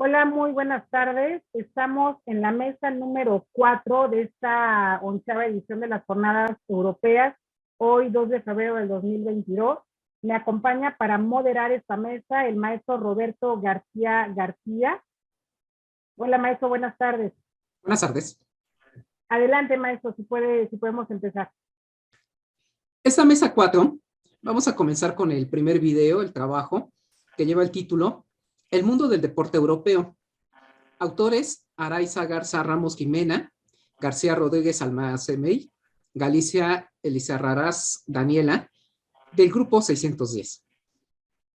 Hola, muy buenas tardes. Estamos en la mesa número 4 de esta 11ª edición de las Jornadas Europeas, hoy 2 de febrero del 2022. Me acompaña para moderar esta mesa el maestro Roberto García García. Hola, maestro, buenas tardes. Buenas tardes. Adelante, maestro, si podemos empezar. Esta mesa 4, vamos a comenzar con el primer video, el trabajo, que lleva el título El mundo del deporte europeo. Autores: Araiza Garza Ramos Jimena, García Rodríguez Almacemey, Galicia Elizarrarás Daniela, del grupo 610.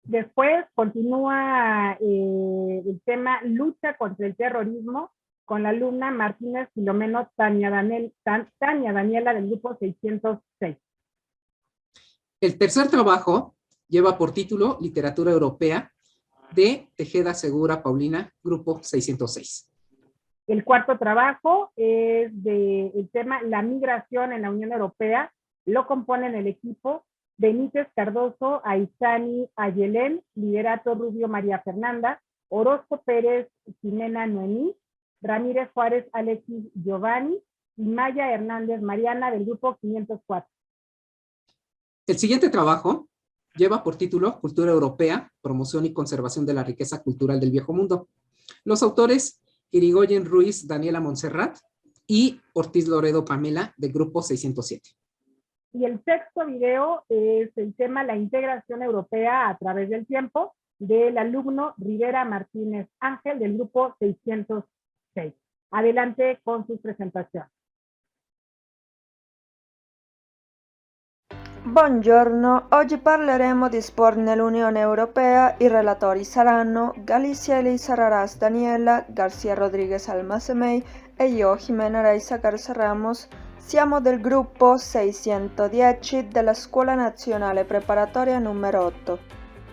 Después continúa el tema lucha contra el terrorismo con la alumna Martínez Filomeno Tania Daniela del grupo 606. El tercer trabajo lleva por título Literatura Europea, de Tejeda Segura Paulina, grupo 606. El cuarto trabajo es del tema La migración en la Unión Europea. Lo componen el equipo Benítez Cardoso, Aizani Ayelén, Liderato Rubio María Fernanda, Orozco Pérez Jimena Noemí, Ramírez Juárez Alexis Giovanni y Maya Hernández Mariana del grupo 504. El siguiente trabajo lleva por título Cultura Europea, Promoción y Conservación de la Riqueza Cultural del Viejo Mundo. Los autores: Irigoyen Ruiz Daniela Montserrat y Ortiz Loredo Pamela, del grupo 607. Y el sexto video es el tema La integración europea a través del tiempo, del alumno Rivera Martínez Ángel del grupo 606. Adelante con su presentación. Buongiorno, oggi parleremo di sport nell'Unione Europea. I relatori saranno Galicia Elizarrarás Daniela, García Rodríguez Almacemey e io, Jimena Araiza Garza Ramos. Siamo del gruppo 610 della Scuola Nazionale Preparatoria numero 8.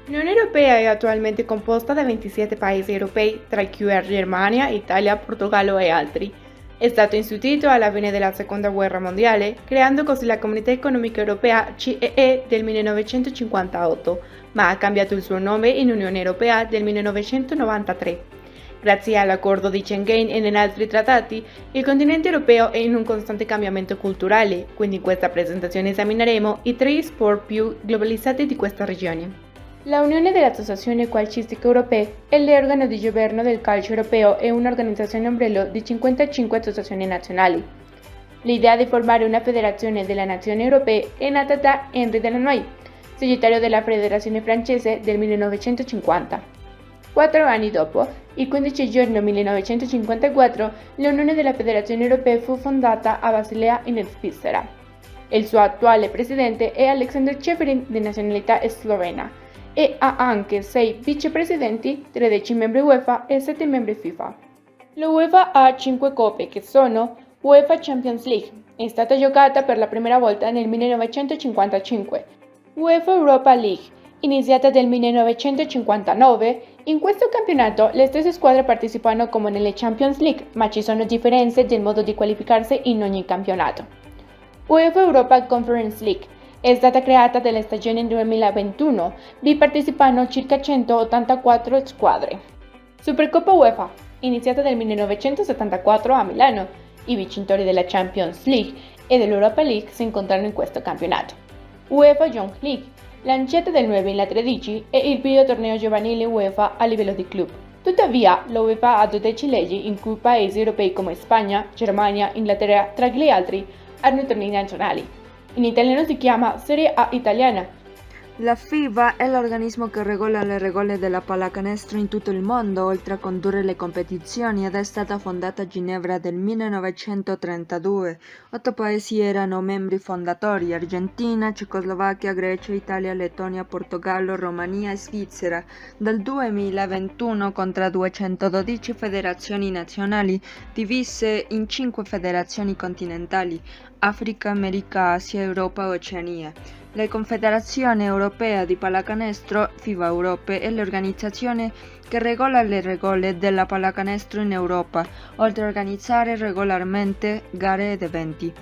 L'Unione Europea è attualmente composta da 27 paesi europei, tra i cui Germania, Italia, Portogallo e altri. È stato istituito alla fine della Seconda Guerra Mondiale, creando così la Comunità Economica Europea CEE del 1958, ma ha cambiato il suo nome in Unione Europea del 1993. Grazie all'accordo di Schengen e in altri trattati, il continente europeo è in un costante cambiamento culturale, quindi in questa presentazione esamineremo i 3 sport più globalizzati di questa regione. La Unione delle Associazioni Calcistiche Europee è l'organo di governo del calcio europeo e un'organizzazione ombrello di 55 associazioni nazionali. L'idea di formare una federazione delle nazioni europee è nata da Henri Delannoy, segretario della Federazione francese del 1950. 4 anni dopo, il 15 giugno 1954, l'Unione delle Federazioni Europee fu fondata a Basilea in Svizzera. Il suo attuale presidente è Alexander Čeferin, di nazionalità slovena, e ha anche 6 vicepresidenti, 13 membri UEFA e 7 membri FIFA. L'UEFA ha 5 coppe che sono UEFA Champions League, è stata giocata per la prima volta nel 1955, UEFA Europa League, iniziata nel 1959. In questo campionato le stesse squadre partecipano come nelle Champions League, ma ci sono differenze nel modo di qualificarsi in ogni campionato. UEFA Europa Conference League è stata creata nella stagione 2021, vi partecipano circa 184 squadre. Supercoppa UEFA, iniziata nel 1974 a Milano, i vincitori della Champions League e dell'Europa League si incontrano in questo campionato. UEFA Young League, lanciata nel 2013, è il primo torneo giovanile UEFA a livello di club. Tuttavia, l'UEFA ha 12 leggi in cui paesi europei come Spagna, Germania, Inghilterra, tra gli altri, hanno tornei nazionali. In italiano si chiama Serie A italiana. La FIBA è l'organismo che regola le regole della pallacanestro in tutto il mondo, oltre a condurre le competizioni, ed è stata fondata a Ginevra nel 1932. 8 paesi erano membri fondatori: Argentina, Cecoslovacchia, Grecia, Italia, Lettonia, Portogallo, Romania e Svizzera. Dal 2021 conta 212 federazioni nazionali, divise in 5 federazioni continentali: Africa, America, Asia, Europa e Oceania. La Confederazione Europea di Pallacanestro, FIBA Europe, è l'organizzazione che regola le regole della pallacanestro in Europa, oltre a organizzare regolarmente gare ed eventi.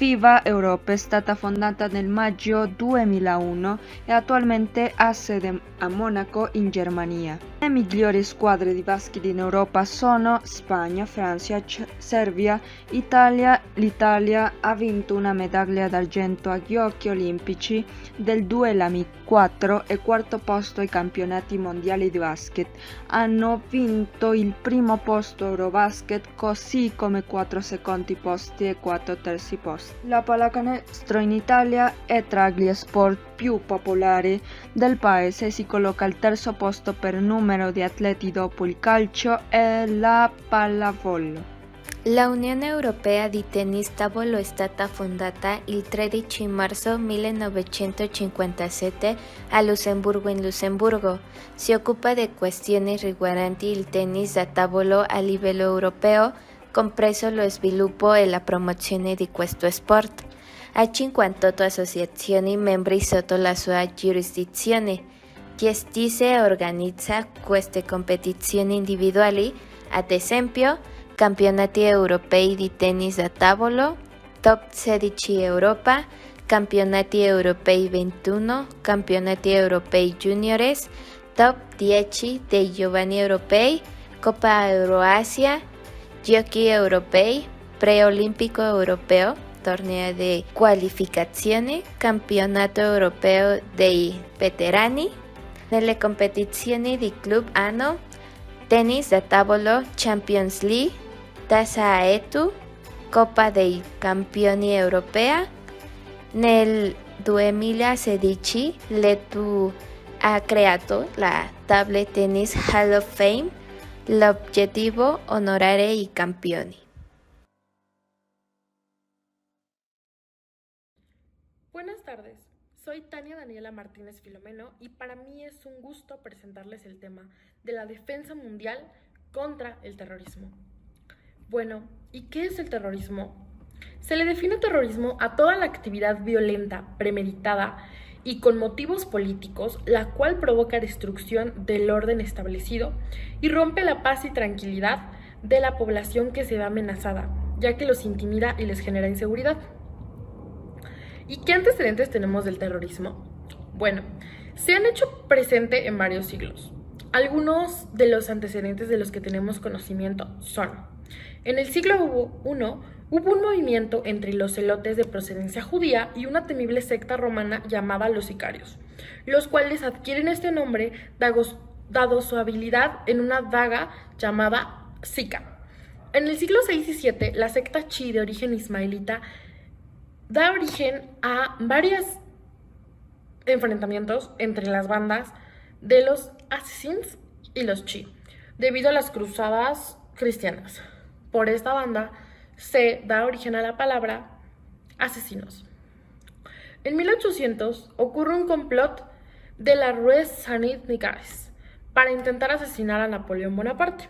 FIBA Europe è stata fondata nel maggio 2001 e attualmente ha sede a Monaco in Germania. Le migliori squadre di basket in Europa sono Spagna, Francia, Serbia, Italia. L'Italia ha vinto una medaglia d'argento agli Giochi Olimpici del 2004 e quarto posto ai campionati mondiali di basket. Hanno vinto il primo posto Eurobasket, così come 4 secondi posti e 4 terzi posti. La pallacanestro in Italia è tra gli sport più popolari del paese, si colloca al terzo posto per numero di atleti dopo il calcio e la pallavolo. La Unione Europea di Tennis Tavolo è stata fondata il 13 marzo 1957 a Lussemburgo in Lussemburgo. Si occupa di questioni riguardanti il tennis da tavolo a livello europeo, compreso lo sviluppo e la promozione di questo sport. Ha 58 associazioni membri sotto la sua giurisdizione. Gestisce e organizza queste competizioni individuali, ad esempio campionati europei di tennis da tavolo, Top 16 Europa, campionati europei 21, campionati europei juniores, Top 10 dei giovani europei, Coppa Euroasia, Giochi europei, Preolimpico europeo, torneo di qualificazione, campionato europeo dei veterani. Nelle competizioni di club hanno tennis da tavolo Champions League, Tassa Aetu, Coppa dei Campioni Europea. Nel 2016 l'ETU ha creato la Table Tennis Hall of Fame. L'obiettivo onorare i campioni. Buenas tardes, soy Tania Daniela Martínez Filomeno y para mí es un gusto presentarles el tema de la defensa mundial contra el terrorismo. Bueno, ¿y qué es el terrorismo? Se le define terrorismo a toda la actividad violenta, premeditada y con motivos políticos, la cual provoca destrucción del orden establecido y rompe la paz y tranquilidad de la población que se ve amenazada, ya que los intimida y les genera inseguridad. ¿Y qué antecedentes tenemos del terrorismo? Bueno, se han hecho presente en varios siglos. Algunos de los antecedentes de los que tenemos conocimiento son: en el siglo I hubo un movimiento entre los celotes de procedencia judía y una temible secta romana llamada los sicarios, los cuales adquieren este nombre dado su habilidad en una daga llamada sica. En el siglo VI y VII, la secta chi de origen ismaelita da origen a varios enfrentamientos entre las bandas de los asesinos y los chi, debido a las cruzadas cristianas. Por esta banda se da origen a la palabra asesinos. En 1800 ocurre un complot de la Rue Saint-Nicaise para intentar asesinar a Napoleón Bonaparte.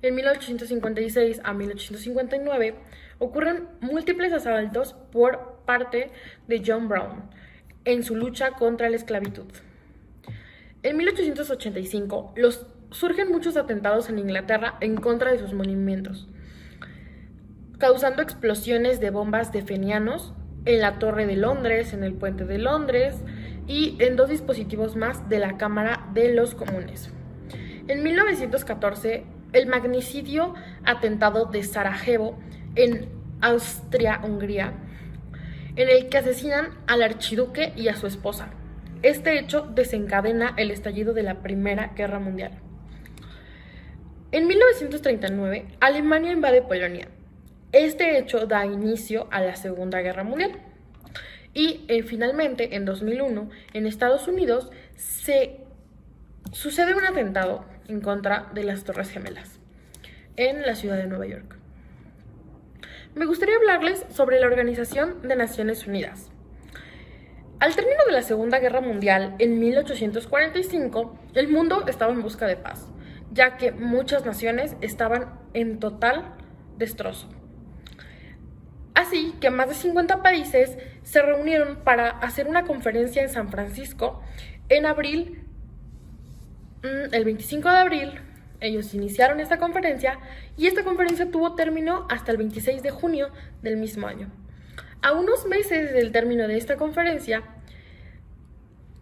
En 1856 a 1859 ocurren múltiples asaltos por parte de John Brown en su lucha contra la esclavitud. En 1885 surgen muchos atentados en Inglaterra en contra de sus monumentos, causando explosiones de bombas de fenianos en la Torre de Londres, en el Puente de Londres y en 2 dispositivos más de la Cámara de los Comunes. En 1914, el magnicidio atentado de Sarajevo en Austria-Hungría, en el que asesinan al archiduque y a su esposa. Este hecho desencadena el estallido de la Primera Guerra Mundial. En 1939, Alemania invade Polonia. Este hecho da inicio a la Segunda Guerra Mundial. Y finalmente, en 2001, en Estados Unidos, sucede un atentado en contra de las Torres Gemelas, en la ciudad de Nueva York. Me gustaría hablarles sobre la Organización de Naciones Unidas. Al término de la Segunda Guerra Mundial, en 1845, el mundo estaba en busca de paz, ya que muchas naciones estaban en total destrozo. Así que más de 50 países se reunieron para hacer una conferencia en San Francisco en abril. El 25 de abril, ellos iniciaron esta conferencia y esta conferencia tuvo término hasta el 26 de junio del mismo año. A unos meses del término de esta conferencia,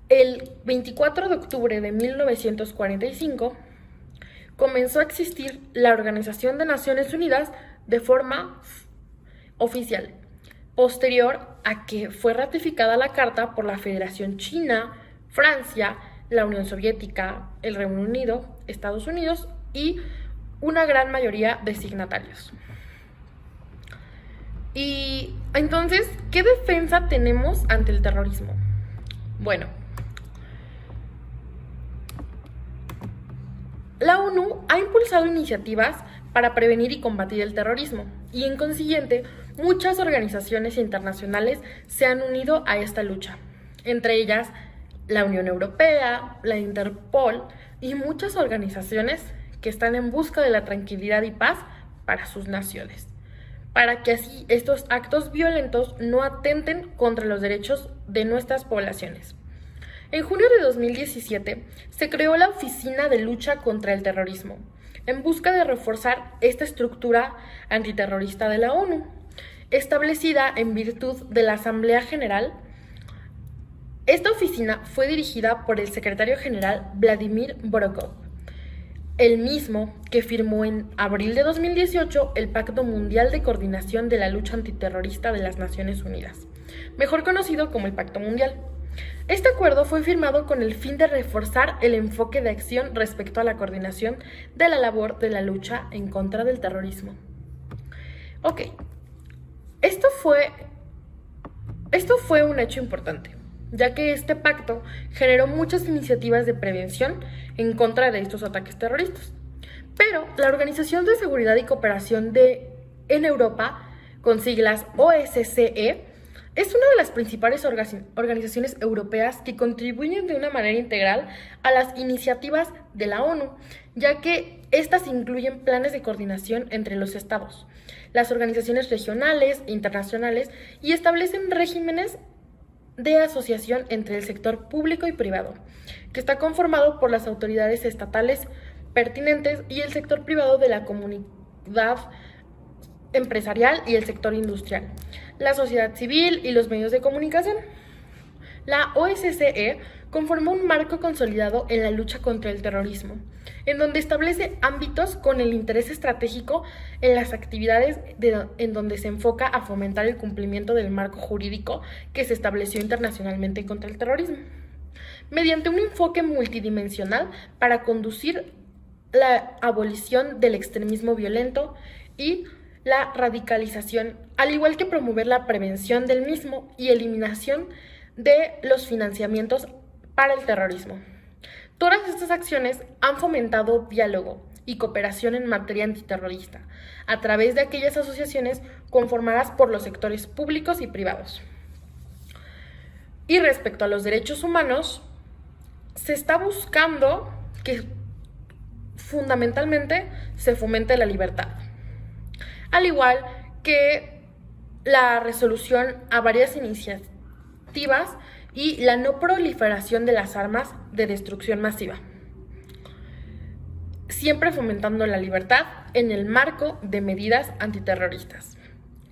el 24 de octubre de 1945, comenzó a existir la Organización de Naciones Unidas de forma oficial, posterior a que fue ratificada la Carta por la Federación China, Francia, la Unión Soviética, el Reino Unido, Estados Unidos y una gran mayoría de signatarios. Y entonces, ¿qué defensa tenemos ante el terrorismo? Bueno, la ONU ha impulsado iniciativas para prevenir y combatir el terrorismo y, en consiguiente, muchas organizaciones internacionales se han unido a esta lucha, entre ellas la Unión Europea, la Interpol y muchas organizaciones que están en busca de la tranquilidad y paz para sus naciones, para que así estos actos violentos no atenten contra los derechos de nuestras poblaciones. En junio de 2017 se creó la Oficina de Lucha contra el Terrorismo, en busca de reforzar esta estructura antiterrorista de la ONU, establecida en virtud de la Asamblea General. Esta oficina fue dirigida por el secretario general Vladimir Borokov, el mismo que firmó en abril de 2018 el Pacto Mundial de Coordinación de la Lucha Antiterrorista de las Naciones Unidas, mejor conocido como el Pacto Mundial. Este acuerdo fue firmado con el fin de reforzar el enfoque de acción respecto a la coordinación de la labor de la lucha en contra del terrorismo. Ok, esto fue un hecho importante, ya que este pacto generó muchas iniciativas de prevención en contra de estos ataques terroristas. Pero la Organización de Seguridad y Cooperación en Europa, con siglas OSCE, es una de las principales organizaciones europeas que contribuyen de una manera integral a las iniciativas de la ONU, ya que estas incluyen planes de coordinación entre los estados, las organizaciones regionales e internacionales y establecen regímenes de asociación entre el sector público y privado, que está conformado por las autoridades estatales pertinentes y el sector privado de la comunidad empresarial y el sector industrial, la sociedad civil y los medios de comunicación. La OSCE conformó un marco consolidado en la lucha contra el terrorismo, en donde establece ámbitos con el interés estratégico en las actividades en donde se enfoca a fomentar el cumplimiento del marco jurídico que se estableció internacionalmente contra el terrorismo, mediante un enfoque multidimensional para conducir la abolición del extremismo violento y la radicalización, al igual que promover la prevención del mismo y eliminación de los financiamientos para el terrorismo. Todas estas acciones han fomentado diálogo y cooperación en materia antiterrorista a través de aquellas asociaciones conformadas por los sectores públicos y privados. Y respecto a los derechos humanos, se está buscando que fundamentalmente se fomente la libertad, al igual que la resolución a varias iniciativas y la no proliferación de las armas de destrucción masiva, siempre fomentando la libertad en el marco de medidas antiterroristas.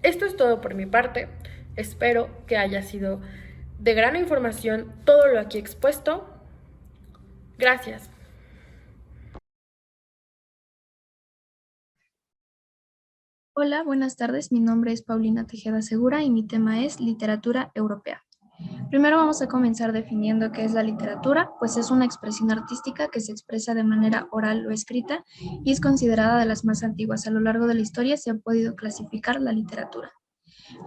Esto es todo por mi parte. Espero que haya sido de gran información todo lo aquí expuesto. Gracias. Hola, buenas tardes. Mi nombre es Paulina Tejeda Segura y mi tema es literatura europea. Primero vamos a comenzar definiendo qué es la literatura, pues es una expresión artística que se expresa de manera oral o escrita y es considerada de las más antiguas. A lo largo de la historia se ha podido clasificar la literatura.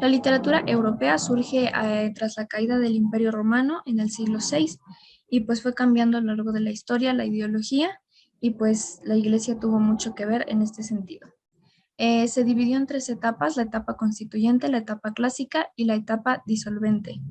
La literatura europea surge tras la caída del Imperio Romano en el siglo VI y pues fue cambiando a lo largo de la historia la ideología y pues la Iglesia tuvo mucho que ver en este sentido. Se dividió en 3 etapas: la etapa constituyente, la etapa clásica y la etapa disolvente.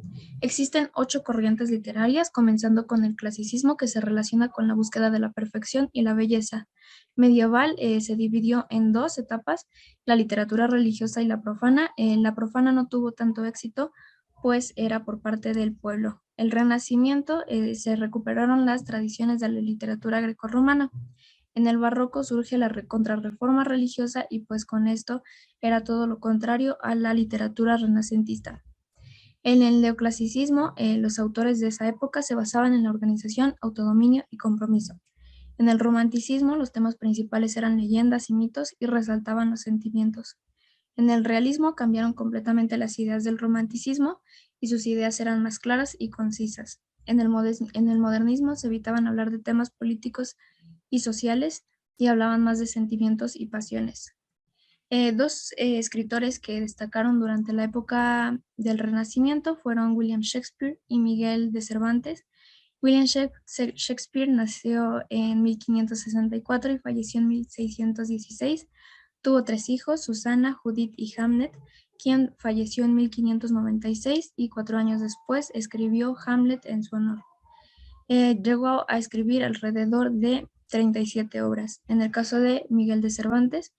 Existen 8 corrientes literarias, comenzando con el clasicismo, que se relaciona con la búsqueda de la perfección y la belleza. Medieval se dividió en 2 etapas, la literatura religiosa y la profana. La profana no tuvo tanto éxito, pues era por parte del pueblo. El Renacimiento se recuperaron las tradiciones de la literatura grecorromana. En el barroco surge la contrarreforma religiosa y pues con esto era todo lo contrario a la literatura renacentista. En el neoclasicismo, los autores de esa época se basaban en la organización, autodominio y compromiso. En el romanticismo, los temas principales eran leyendas y mitos y resaltaban los sentimientos. En el realismo cambiaron completamente las ideas del romanticismo y sus ideas eran más claras y concisas. En el modernismo se evitaban hablar de temas políticos y sociales y hablaban más de sentimientos y pasiones. Dos escritores que destacaron durante la época del Renacimiento fueron William Shakespeare y Miguel de Cervantes. William Shakespeare nació en 1564 y falleció en 1616. Tuvo 3 hijos, Susana, Judith y Hamlet, quien falleció en 1596 y 4 años después escribió Hamlet en su honor. Llegó a escribir alrededor de 37 obras. En el caso de Miguel de Cervantes,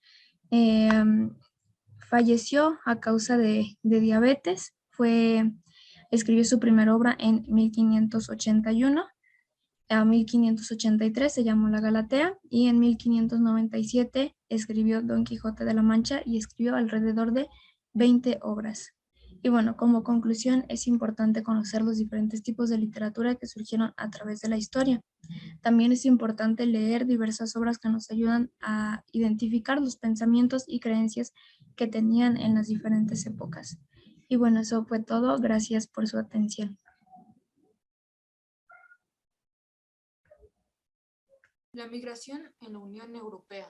falleció a causa de diabetes. Escribió su primera obra en 1581. A 1583 se llamó La Galatea y en 1597 escribió Don Quijote de la Mancha y escribió alrededor de 20 obras. Y bueno, como conclusión, es importante conocer los diferentes tipos de literatura que surgieron a través de la historia. También es importante leer diversas obras que nos ayudan a identificar los pensamientos y creencias que tenían en las diferentes épocas. Y bueno, eso fue todo. Gracias por su atención. La migración en la Unión Europea.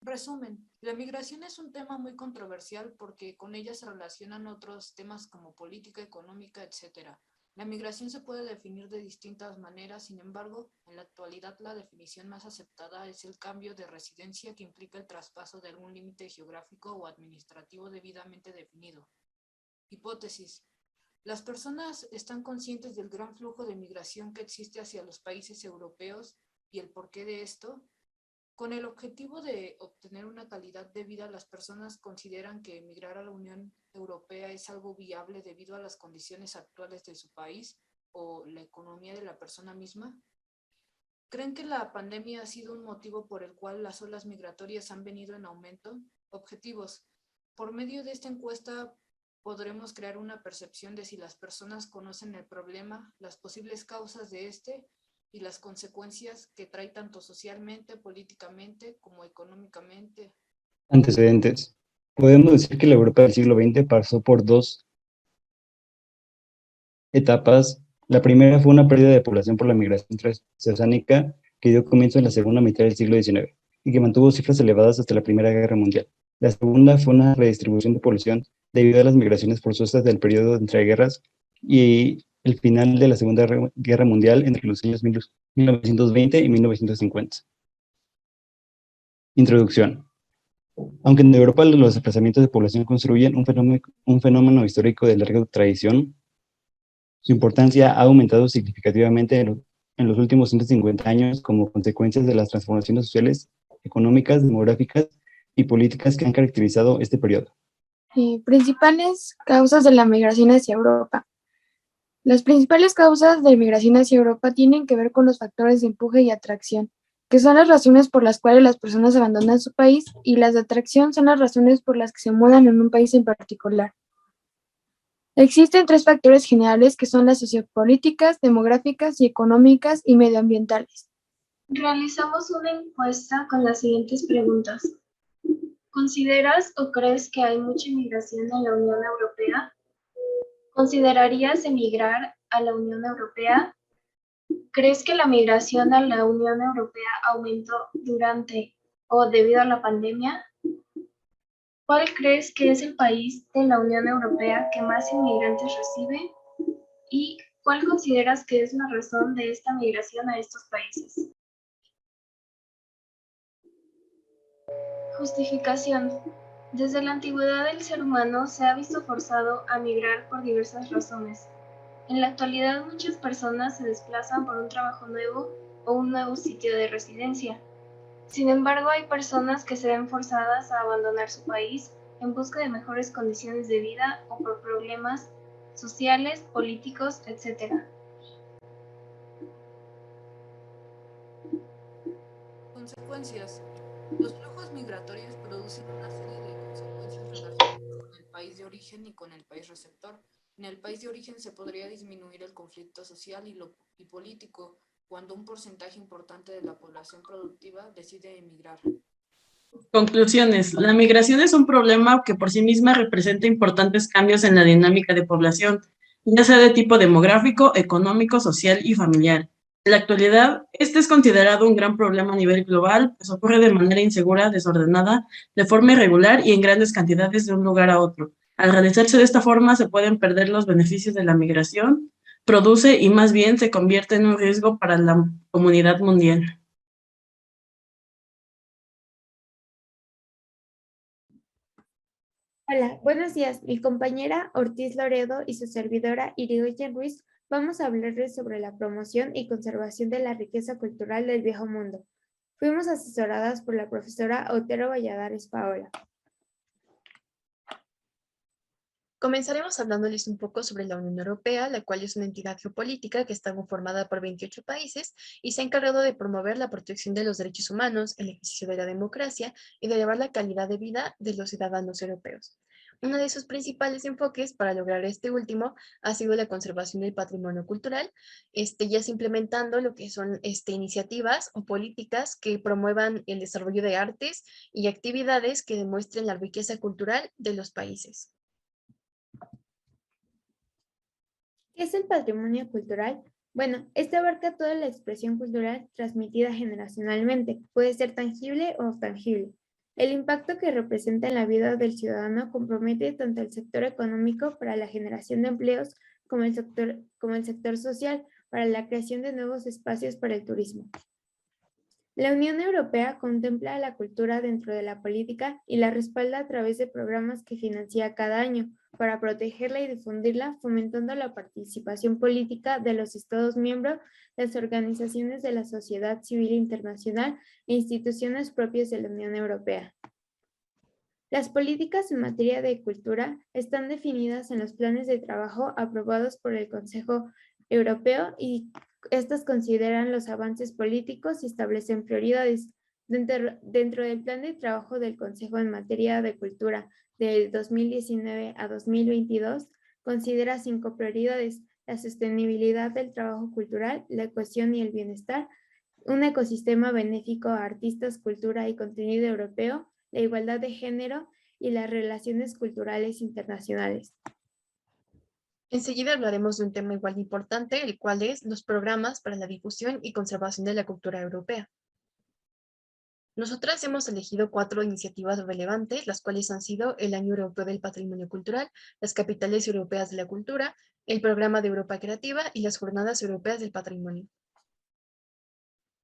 Resumen, la migración es un tema muy controversial porque con ella se relacionan otros temas como política, económica, etc. La migración se puede definir de distintas maneras, sin embargo, en la actualidad la definición más aceptada es el cambio de residencia que implica el traspaso de algún límite geográfico o administrativo debidamente definido. Hipótesis. Las personas están conscientes del gran flujo de migración que existe hacia los países europeos y el porqué de esto. Con el objetivo de obtener una calidad de vida, las personas consideran que emigrar a la Unión Europea es algo viable debido a las condiciones actuales de su país o la economía de la persona misma. ¿Creen que la pandemia ha sido un motivo por el cual las olas migratorias han venido en aumento? Objetivos. Por medio de esta encuesta podremos crear una percepción de si las personas conocen el problema, las posibles causas de este y las consecuencias que trae tanto socialmente, políticamente como económicamente. Antecedentes. Podemos decir que la Europa del siglo XX pasó por 2 etapas. La primera fue una pérdida de población por la migración transoceánica que dio comienzo en la segunda mitad del siglo XIX y que mantuvo cifras elevadas hasta la Primera Guerra Mundial. La segunda fue una redistribución de población debido a las migraciones forzosas del periodo entre guerras y el final de la Segunda Guerra Mundial entre los años 1920 y 1950. Introducción. Aunque en Europa los desplazamientos de población construyen un fenómeno histórico de larga tradición, su importancia ha aumentado significativamente en los últimos 150 años como consecuencias de las transformaciones sociales, económicas, demográficas y políticas que han caracterizado este periodo. Principales causas de la migración hacia Europa. Las principales causas de migración hacia Europa tienen que ver con los factores de empuje y atracción, que son las razones por las cuales las personas abandonan su país, y las de atracción son las razones por las que se mudan en un país en particular. Existen 3 factores generales que son las sociopolíticas, demográficas y económicas y medioambientales. Realizamos una encuesta con las siguientes preguntas. ¿Consideras o crees que hay mucha inmigración en la Unión Europea? ¿Considerarías emigrar a la Unión Europea? ¿Crees que la migración a la Unión Europea aumentó durante o debido a la pandemia? ¿Cuál crees que es el país de la Unión Europea que más inmigrantes recibe? ¿Y cuál consideras que es la razón de esta migración a estos países? Justificación. Desde la antigüedad el ser humano se ha visto forzado a migrar por diversas razones. En la actualidad muchas personas se desplazan por un trabajo nuevo o un nuevo sitio de residencia. Sin embargo, hay personas que se ven forzadas a abandonar su país en busca de mejores condiciones de vida o por problemas sociales, políticos, etc. consecuencias. Los flujos migratorios producen una serie de consecuencias relacionadas con el país de origen y con el país receptor. En el país de origen se podría disminuir el conflicto social y político cuando un porcentaje importante de la población productiva decide emigrar. Conclusiones. La migración es un problema que por sí misma representa importantes cambios en la dinámica de población, ya sea de tipo demográfico, económico, social y familiar. En la actualidad, este es considerado un gran problema a nivel global, pues ocurre de manera insegura, desordenada, de forma irregular y en grandes cantidades de un lugar a otro. Al realizarse de esta forma, se pueden perder los beneficios de la migración, produce y más bien se convierte en un riesgo para la comunidad mundial. Hola, buenos días. Mi compañera Ortiz Loredo y su servidora Irigoyen Ruiz vamos a hablarles sobre la promoción y conservación de la riqueza cultural del Viejo Mundo. Fuimos asesoradas por la profesora Otero Valladares Paola. Comenzaremos hablándoles un poco sobre la Unión Europea, la cual es una entidad geopolítica que está conformada por 28 países y se ha encargado de promover la protección de los derechos humanos, el ejercicio de la democracia y de elevar la calidad de vida de los ciudadanos europeos. Uno de sus principales enfoques para lograr este último ha sido la conservación del patrimonio cultural, ya se implementando lo que son iniciativas o políticas que promuevan el desarrollo de artes y actividades que demuestren la riqueza cultural de los países. ¿Qué es el patrimonio cultural? Bueno, este abarca toda la expresión cultural transmitida generacionalmente. Puede ser tangible o tangible. El impacto que representa en la vida del ciudadano compromete tanto el sector económico para la generación de empleos como el sector social para la creación de nuevos espacios para el turismo. La Unión Europea contempla la cultura dentro de la política y la respalda a través de programas que financia cada año para protegerla y difundirla, fomentando la participación política de los Estados miembros, las organizaciones de la sociedad civil internacional e instituciones propias de la Unión Europea. Las políticas en materia de cultura están definidas en los planes de trabajo aprobados por el Consejo Europeo y estas consideran los avances políticos y establecen prioridades. Dentro del plan de trabajo del Consejo en materia de cultura de 2019 a 2022, considera 5 prioridades: la sostenibilidad del trabajo cultural, la cohesión y el bienestar, un ecosistema benéfico a artistas, cultura y contenido europeo, la igualdad de género y las relaciones culturales internacionales. Enseguida hablaremos de un tema igual de importante, el cual es los programas para la difusión y conservación de la cultura europea. Nosotras hemos elegido 4 iniciativas relevantes, las cuales han sido el Año Europeo del Patrimonio Cultural, las Capitales Europeas de la Cultura, el Programa de Europa Creativa y las Jornadas Europeas del Patrimonio.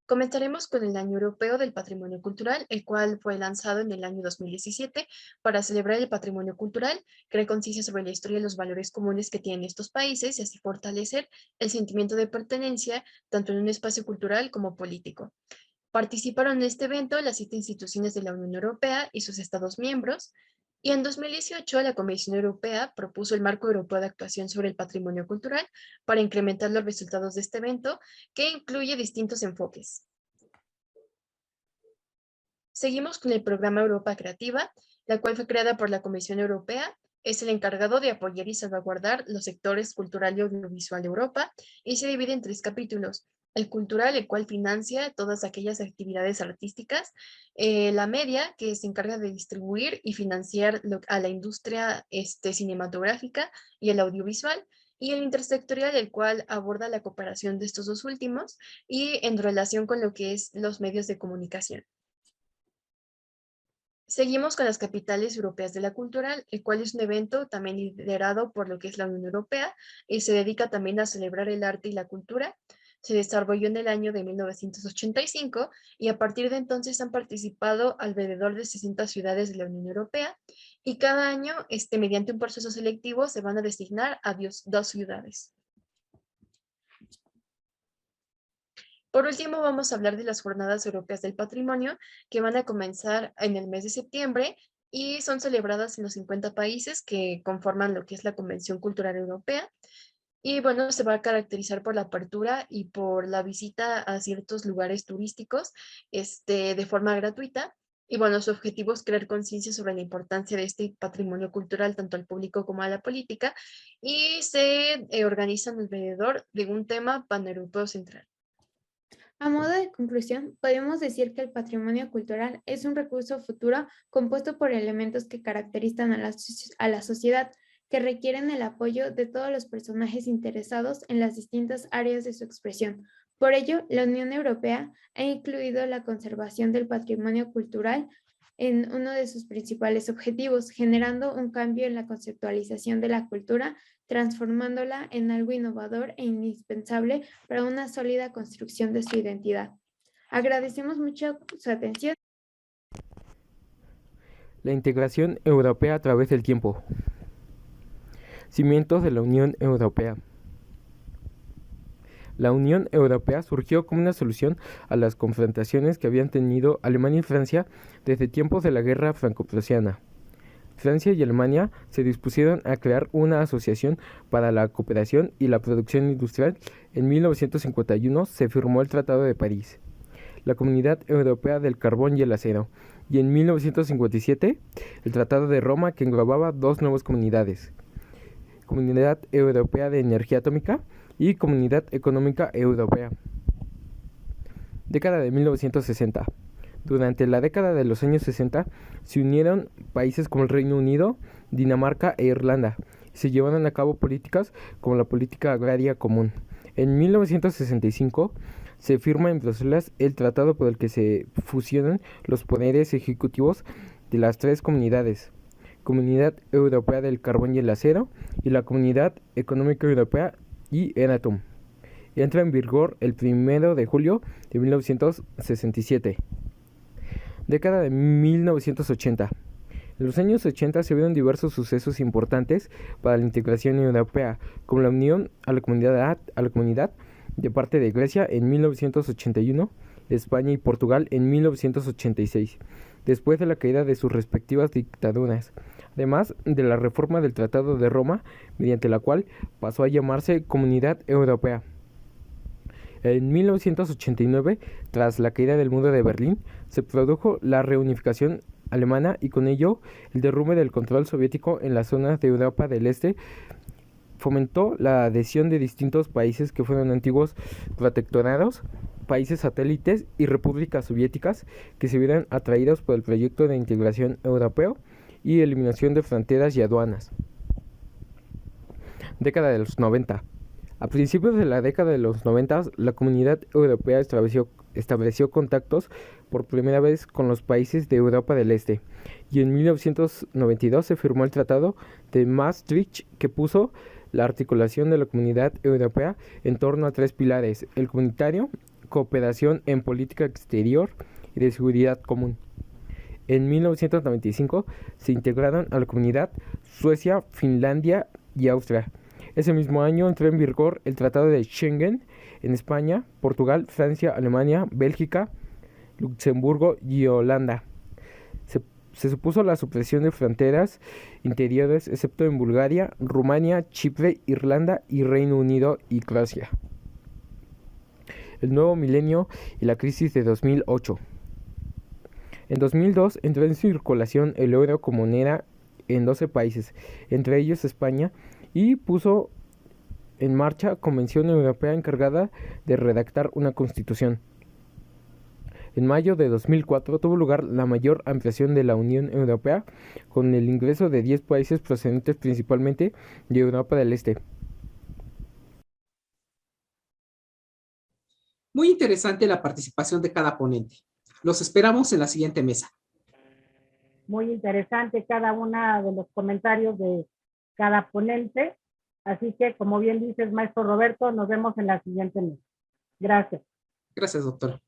Comenzaremos con el Año Europeo del Patrimonio Cultural, el cual fue lanzado en el año 2017 para celebrar el patrimonio cultural, crear conciencia sobre la historia y los valores comunes que tienen estos países y así fortalecer el sentimiento de pertenencia tanto en un espacio cultural como político. Participaron en este evento las 7 instituciones de la Unión Europea y sus Estados miembros, y en 2018 la Comisión Europea propuso el Marco Europeo de Actuación sobre el Patrimonio Cultural para incrementar los resultados de este evento, que incluye distintos enfoques. Seguimos con el programa Europa Creativa, la cual fue creada por la Comisión Europea. Es el encargado de apoyar y salvaguardar los sectores cultural y audiovisual de Europa y se divide en 3 capítulos. El cultural, el cual financia todas aquellas actividades artísticas, la media, que se encarga de distribuir y financiar a la industria cinematográfica y el audiovisual, y el intersectorial, el cual aborda la cooperación de estos dos últimos y en relación con lo que es los medios de comunicación. Seguimos con las Capitales Europeas de la Cultura, el cual es un evento también liderado por lo que es la Unión Europea y se dedica también a celebrar el arte y la cultura. Se desarrolló en el año de 1985 y a partir de entonces han participado alrededor de 60 ciudades de la Unión Europea y cada año, mediante un proceso selectivo, se van a designar a 2 ciudades. Por último, vamos a hablar de las Jornadas Europeas del Patrimonio, que van a comenzar en el mes de septiembre y son celebradas en los 50 países que conforman lo que es la Convención Cultural Europea. Y bueno, se va a caracterizar por la apertura y por la visita a ciertos lugares turísticos de forma gratuita. Y bueno, su objetivo es crear conciencia sobre la importancia de este patrimonio cultural, tanto al público como a la política, y se organizan alrededor de un tema paneuropeo central. A modo de conclusión, podemos decir que el patrimonio cultural es un recurso futuro compuesto por elementos que caracterizan a la sociedad, que requieren el apoyo de todos los personajes interesados en las distintas áreas de su expresión. Por ello, la Unión Europea ha incluido la conservación del patrimonio cultural en uno de sus principales objetivos, generando un cambio en la conceptualización de la cultura, transformándola en algo innovador e indispensable para una sólida construcción de su identidad. Agradecemos mucho su atención. La integración europea a través del tiempo. Cimientos de la Unión Europea. La Unión Europea surgió como una solución a las confrontaciones que habían tenido Alemania y Francia desde tiempos de la Guerra Franco-Prusiana. Francia y Alemania se dispusieron a crear una asociación para la cooperación y la producción industrial. En 1951 se firmó el Tratado de París, la Comunidad Europea del Carbón y el Acero, y en 1957 el Tratado de Roma, que englobaba dos nuevas comunidades: Comunidad Europea de Energía Atómica y Comunidad Económica Europea. Década de 1960. Durante la década de los años 60 se unieron países como el Reino Unido, Dinamarca e Irlanda y se llevaron a cabo políticas como la política agraria común. En 1965 se firma en Bruselas el tratado por el que se fusionan los poderes ejecutivos de las tres comunidades: Comunidad Europea del Carbón y el Acero y la Comunidad Económica Europea y Euratom. Entra en vigor el 1 de julio de 1967. Década de 1980. En los años 80 se vieron diversos sucesos importantes para la integración europea, como la unión a la comunidad de parte de Grecia en 1981, España y Portugal en 1986, después de la caída de sus respectivas dictaduras, además de la reforma del Tratado de Roma, mediante la cual pasó a llamarse Comunidad Europea. En 1989, tras la caída del muro de Berlín, se produjo la reunificación alemana y con ello el derrumbe del control soviético en las zonas de Europa del Este. Fomentó la adhesión de distintos países que fueron antiguos protectorados, países satélites y repúblicas soviéticas que se vieron atraídos por el proyecto de integración europeo y eliminación de fronteras y aduanas. Década de los 90. A principios de la década de los 90, la Comunidad Europea estableció contactos por primera vez con los países de Europa del Este, y en 1992 se firmó el Tratado de Maastricht, que puso la articulación de la Comunidad Europea en torno a tres pilares: el comunitario, cooperación en política exterior y de seguridad común. En 1995 se integraron a la comunidad Suecia, Finlandia y Austria. Ese mismo año entró en vigor el Tratado de Schengen en España, Portugal, Francia, Alemania, Bélgica, Luxemburgo y Holanda. Se supuso la supresión de fronteras interiores, excepto en Bulgaria, Rumania, Chipre, Irlanda y Reino Unido y Croacia. El nuevo milenio y la crisis de 2008. En 2002 entró en circulación el euro como moneda en 12 países, entre ellos España, y puso en marcha Convención Europea encargada de redactar una constitución. En mayo de 2004 tuvo lugar la mayor ampliación de la Unión Europea, con el ingreso de 10 países procedentes principalmente de Europa del Este. Muy interesante la participación de cada ponente. Los esperamos en la siguiente mesa. Muy interesante cada uno de los comentarios de cada ponente. Así que, como bien dices, maestro Roberto, nos vemos en la siguiente mesa. Gracias. Gracias, doctor.